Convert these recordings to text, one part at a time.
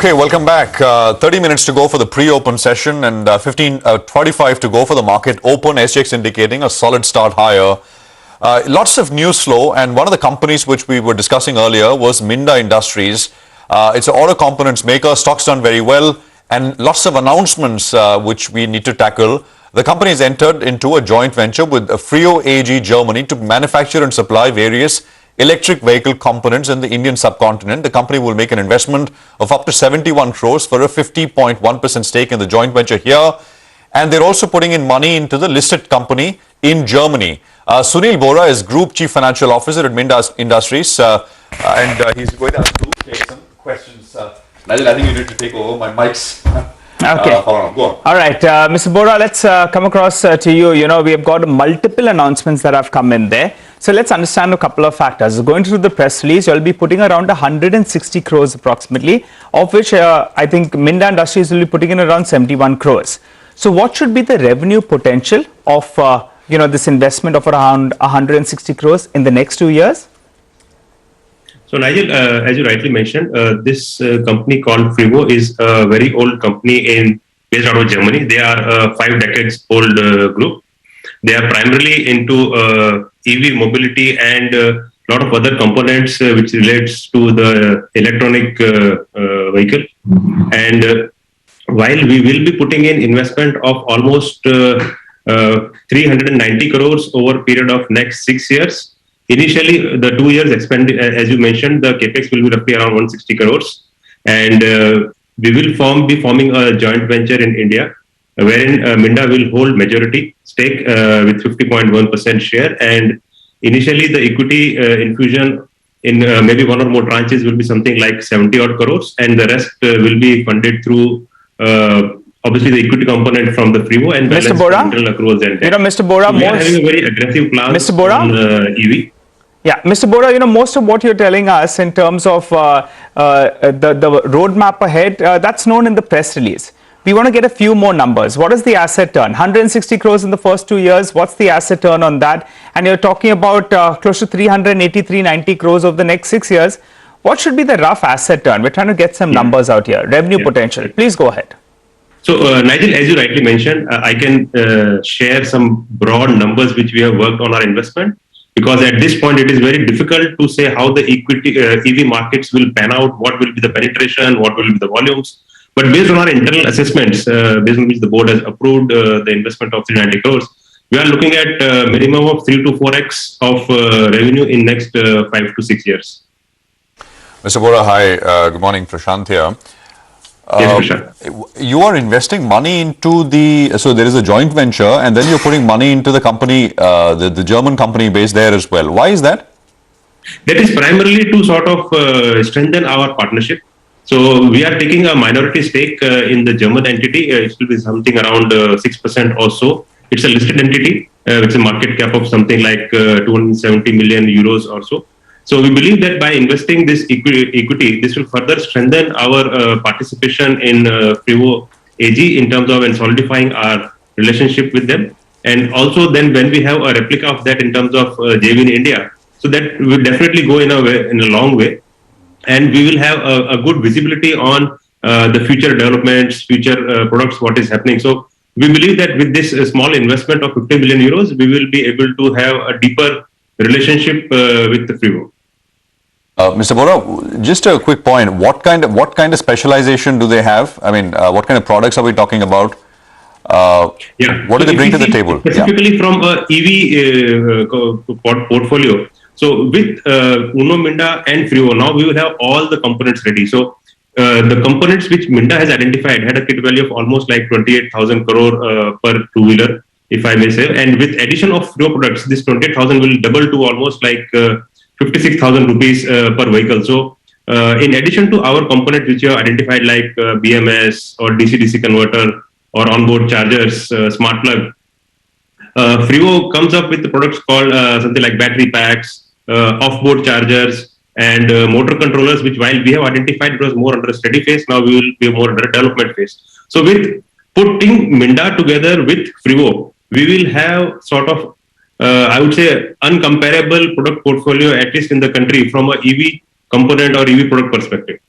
Okay, welcome back. 30 minutes to go for the pre-open session and 45 to go for the market open. SGX indicating a solid start higher. Lots of news flow, and one of the companies which we were discussing earlier was Minda Industries. It's an auto components maker. Stock's done very well, and lots of announcements which we need to tackle. The company has entered into a joint venture with Frio AG Germany to manufacture and supply various electric vehicle components in the Indian subcontinent. The company will make an investment of up to 71 crores for a 50.1% stake in the joint venture here. And they're also putting in money into the listed company in Germany. Sunil Bora is Group Chief Financial Officer at Minda Industries. And he's going to ask to take some questions. Nigel, I think you need to take over. My mic's... Okay. Go on. All right, Mr. Bora, let's come across to you. You know, we have got multiple announcements that have come in there. So let's understand a couple of factors. Going through the press release, you'll be putting around 160 crores approximately, of which I think Minda Industries will be putting in around 71 crores. So what should be the revenue potential of, this investment of around 160 crores in the next 2 years? So Nigel, as you rightly mentioned, this company called Frio is a very old company based out of Germany. They are a 5 decades old group. They are primarily into EV mobility and a lot of other components which relates to the electronic vehicle. And while we will be putting in investment of almost 390 crores over a period of next 6 years, initially the 2 years expended, as you mentioned, the capex will be roughly around 160 crores. And we will be forming a joint venture in India, wherein Minda will hold majority stake with 50.1% share, and initially the equity infusion in maybe one or more tranches will be something like 70 odd crores, and the rest will be funded through obviously the equity component from the Frio and Mr. Bora, internal accruals and debt. Mr. Bora, so we are having a very aggressive plan Mr. Bora? on EV. Yeah, Mr. Bora, most of what you're telling us in terms of the roadmap ahead, that's known in the press release. We want to get a few more numbers. What is the asset turn? 160 crores in the first 2 years. What's the asset turn on that? And you're talking about close to 380, 390 crores over the next 6 years. What should be the rough asset turn? We're trying to get some numbers out here. Revenue potential. Please go ahead. So, Nigel, as you rightly mentioned, I can share some broad numbers which we have worked on our investment, because at this point it is very difficult to say how the equity EV markets will pan out, what will be the penetration, what will be the volumes. But based on our internal assessments, based on which the board has approved the investment of 390 crores, we are looking at minimum of 3 to 4x of revenue in next 5 to 6 years. Mr. Bora, hi. Good morning. Prashant here. Yes, Prashant. You are investing money into so there is a joint venture, and then you're putting money into the company, the German company based there as well. Why is that? That is primarily to sort of strengthen our partnership. So we are taking a minority stake in the German entity. It will be something around 6% or so. It's a listed entity with a market cap of something like 270 million euros or so. So we believe that by investing this equity, this will further strengthen our participation in Frio AG in terms of solidifying our relationship with them. And also then when we have a replica of that in terms of JV in India, so that will definitely go in a long way. And we will have a good visibility on the future developments, future products, what is happening. So we believe that with this small investment of 50 million euros, we will be able to have a deeper relationship with the Frio. Mr. Bora, just a quick point. What kind of specialization do they have? I mean, what kind of products are we talking about? What do they bring to the table? Specifically from a EV portfolio. So with Uno Minda and Frio, now we will have all the components ready. So the components which Minda has identified had a kit value of almost like 28,000 crore per two-wheeler, if I may say. And with addition of Frio products, this 28,000 will double to almost like 56,000 rupees per vehicle. So in addition to our component which you have identified like BMS or DC-DC converter or onboard chargers, smart plug, Frio comes up with the products called something like battery packs, off-board chargers, and motor controllers, which while we have identified it was more under a steady phase, now we will be more under a development phase. So with putting Minda together with Frio, we will have sort of, I would say, uncomparable product portfolio, at least in the country, from a EV component or EV product perspective.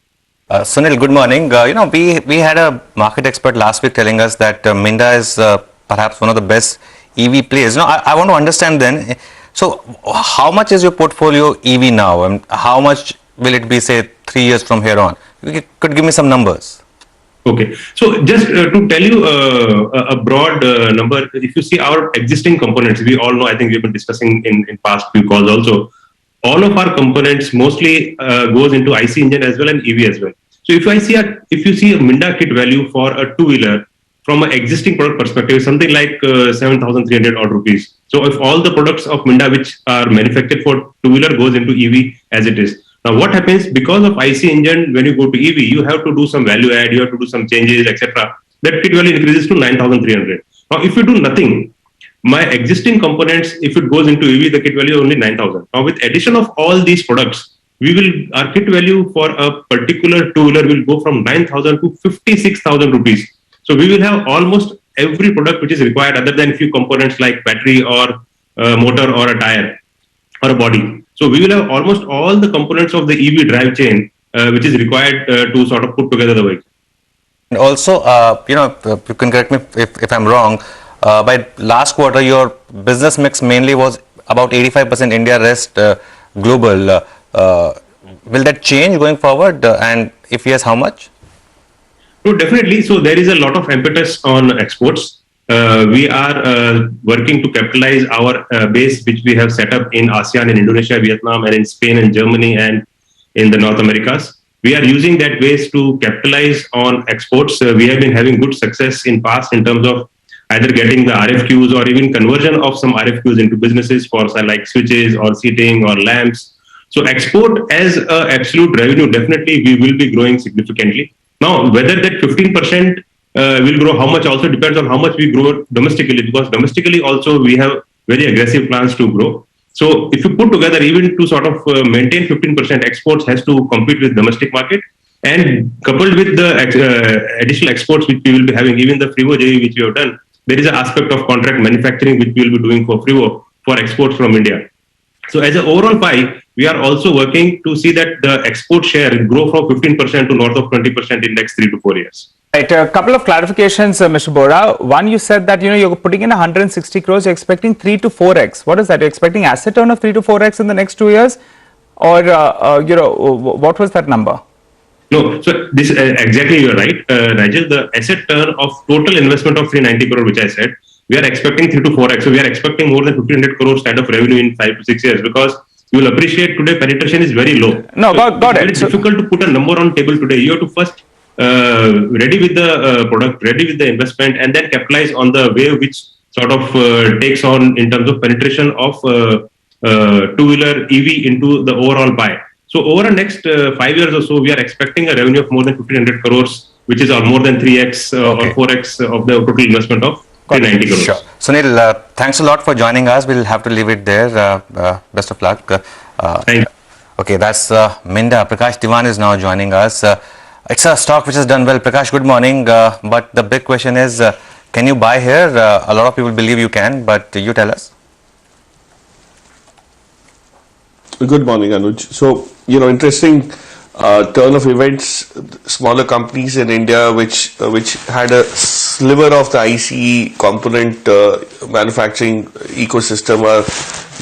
Sunil, good morning. We had a market expert last week telling us that Minda is perhaps one of the best EV players. I want to understand then. So, how much is your portfolio EV now, and how much will it be, say, 3 years from here on? You could give me some numbers. Okay, so just to tell you a broad number, if you see our existing components, we all know, I think we've been discussing in past few calls also, all of our components mostly goes into IC engine as well and EV as well. So if you see a Minda kit value for a two-wheeler from an existing product perspective, something like 7,300 odd rupees. So if all the products of Minda which are manufactured for two-wheeler goes into EV as it is. Now what happens, because of IC engine, when you go to EV, you have to do some value add, you have to do some changes, etc. That kit value increases to 9,300. Now if you do nothing, my existing components, if it goes into EV, the kit value is only 9,000. Now with addition of all these products, our kit value for a particular two-wheeler will go from 9,000 to 56,000 rupees. So we will have almost every product which is required other than few components like battery or motor or a tire or a body. So we will have almost all the components of the EV drive chain which is required to sort of put together the vehicle. And also, you can correct me if I'm wrong, by last quarter, your business mix mainly was about 85% India, rest global. Will that change going forward? And if yes, how much? No, definitely. So there is a lot of impetus on exports. We are working to capitalize our base, which we have set up in ASEAN, in Indonesia, Vietnam, and in Spain and Germany, and in the North Americas. We are using that base to capitalize on exports. We have been having good success in past in terms of either getting the RFQs or even conversion of some RFQs into businesses for like switches or seating or lamps. So export as a absolute revenue, definitely we will be growing significantly. Now, whether that 15% will grow, how much also depends on how much we grow domestically, because domestically also we have very aggressive plans to grow. So if you put together, even to sort of maintain 15%, exports has to compete with domestic market, and coupled with the additional exports which we will be having, even the Freevo JV which we have done, there is an aspect of contract manufacturing which we will be doing for Freevo for exports from India. So as an overall pie, we are also working to see that the export share grow from 15% to north of 20% in next 3 to 4 years. Right, a couple of clarifications, Mr. Bora. One, you said that you're putting in 160 crores, you're expecting 3 to 4x. What is that? You're expecting asset turn of 3 to 4x in the next 2 years, or what was that number? No, so this exactly you're right, Nigel. The asset turn of total investment of 390 crore, which I said, we are expecting 3 to 4x. So we are expecting more than 1,500 crores kind of revenue in 5 to 6 years, because you will appreciate today penetration is very low. No, so got it. It's very difficult to put a number on table today. You have to first ready with the product, ready with the investment, and then capitalize on the wave which sort of takes on in terms of penetration of two-wheeler EV into the overall pie. So over the next 5 years or so, we are expecting a revenue of more than 1,500 crores, which is more than 3x or 4x of the total investment of 390 crores. Sure. Sunil, thanks a lot for joining us. We'll have to leave it there. Best of luck. Thank you. Okay, that's Minda. Prakash Diwan is now joining us. It's a stock which has done well. Prakash, good morning. But the big question is, can you buy here? A lot of people believe you can, but you tell us. Good morning, Anuj. So, interesting turn of events. Smaller companies in India which had a sliver of the ICE component manufacturing ecosystem are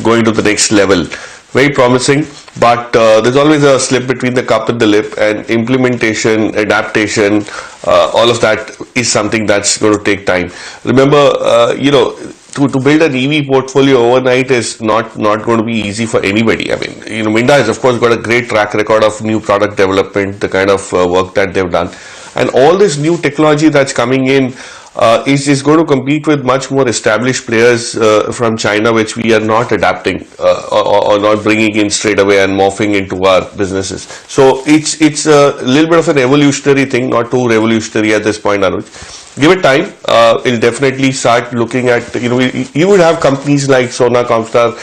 going to the next level. Very promising, but there's always a slip between the cup and the lip, and implementation, adaptation, all of that is something that's going to take time. Remember, to build an EV portfolio overnight is not going to be easy for anybody. I mean, Minda has of course got a great track record of new product development, the kind of work that they've done, and all this new technology that's coming in is going to compete with much more established players from China, which we are not adapting or not bringing in straight away and morphing into our businesses. So it's a little bit of an evolutionary thing, not too revolutionary at this point, Anuj. Give it time. It'll definitely start looking at, you would have companies like Sona Comstar,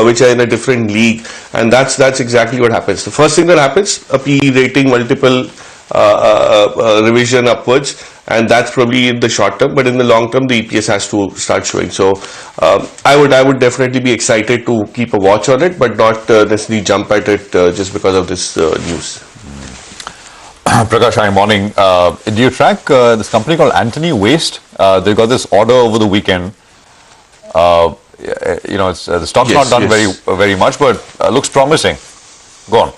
which are in a different league, and that's exactly what happens. The first thing that happens, a PE rating multiple revision upwards, and that's probably in the short term, but in the long term the EPS has to start showing. So I would definitely be excited to keep a watch on it, but not necessarily jump at it just because of this news. Prakash, hi, morning. Do you track this company called Anthony Waste? They got this order over the weekend. The stock's Yes, not done yes. very much, but looks promising. Go on.